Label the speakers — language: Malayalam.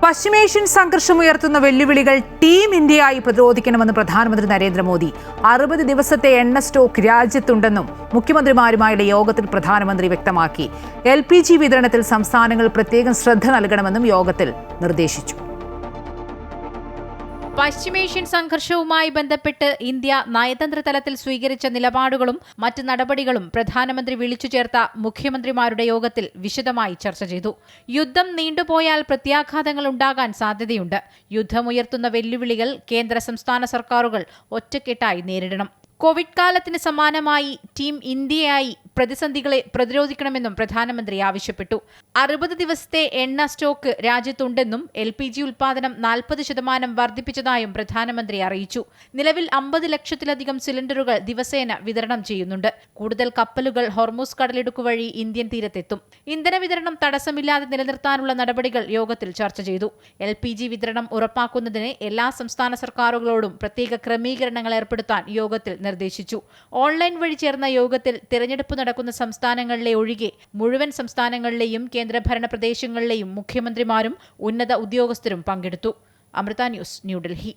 Speaker 1: പശ്ചിമേഷ്യൻ സംഘർഷമുയർത്തുന്ന വെല്ലുവിളികൾ ടീം ഇന്ത്യയായി പ്രതിരോധിക്കണമെന്ന് പ്രധാനമന്ത്രി നരേന്ദ്രമോദി. 60 ദിവസത്തെ എണ്ണ സ്റ്റോക്ക് രാജ്യത്തുണ്ടെന്നും മുഖ്യമന്ത്രിമാരുമായുള്ള യോഗത്തിൽ പ്രധാനമന്ത്രി വ്യക്തമാക്കി. LPG വിതരണത്തിൽ സംസ്ഥാനങ്ങൾ പ്രത്യേകം ശ്രദ്ധ നൽകണമെന്നും യോഗത്തിൽ നിർദ്ദേശിച്ചു.
Speaker 2: പശ്ചിമേഷ്യൻ സംഘർഷവുമായി ബന്ധപ്പെട്ട് ഇന്ത്യ നയതന്ത്ര തലത്തിൽ സ്വീകരിച്ച നിലപാടുകളും മറ്റ് നടപടികളും പ്രധാനമന്ത്രി വിളിച്ചു ചേർത്ത മുഖ്യമന്ത്രിമാരുടെ യോഗത്തിൽ വിശദമായി ചർച്ച ചെയ്തു. യുദ്ധം നീണ്ടുപോയാൽ പ്രത്യാഘാതങ്ങൾ ഉണ്ടാകാൻ സാധ്യതയുണ്ട്. യുദ്ധമുയർത്തുന്ന വെല്ലുവിളികൾ കേന്ദ്ര സംസ്ഥാന സർക്കാരുകൾ ഒറ്റക്കെട്ടായി നേരിടണം. കോവിഡ് കാലത്തിന് സമാനമായി ടീം ഇന്ത്യയായി പ്രതിസന്ധികളെ പ്രതിരോധിക്കണമെന്നും പ്രധാനമന്ത്രി ആവശ്യപ്പെട്ടു. 60 ദിവസത്തെ എണ്ണ സ്റ്റോക്ക് രാജ്യത്തുണ്ടെന്നും LPG ഉൽപാദനം 40% വർദ്ധിപ്പിച്ചതായും പ്രധാനമന്ത്രി അറിയിച്ചു. നിലവിൽ 50 ലക്ഷത്തിലധികം സിലിണ്ടറുകൾ ദിവസേന വിതരണം ചെയ്യുന്നുണ്ട്. കൂടുതൽ കപ്പലുകൾ ഹോർമൂസ് കടലിടുക്ക് വഴി ഇന്ത്യൻ തീരത്തെത്തും. ഇന്ധന വിതരണം തടസ്സമില്ലാതെ നിലനിർത്താനുള്ള നടപടികൾ യോഗത്തിൽ ചർച്ച ചെയ്തു. LPG വിതരണം ഉറപ്പാക്കുന്നതിന് എല്ലാ സംസ്ഥാന സർക്കാരുകളോടും പ്രത്യേക ക്രമീകരണങ്ങൾ ഏർപ്പെടുത്താൻ യോഗത്തിൽ നിർദ്ദേശിച്ചു. ഓൺലൈൻ വഴി ചേർന്ന യോഗത്തിൽ തിരഞ്ഞെടുപ്പ് നടക്കുന്ന സംസ്ഥാനങ്ങളിലെ ഒഴികെ മുഴുവൻ സംസ്ഥാനങ്ങളിലെയും കേന്ദ്രഭരണ പ്രദേശങ്ങളിലെയും മുഖ്യമന്ത്രിമാരും ഉന്നത ഉദ്യോഗസ്ഥരും പങ്കെടുത്തു. അമൃത ന്യൂസ്, ന്യൂഡൽഹി.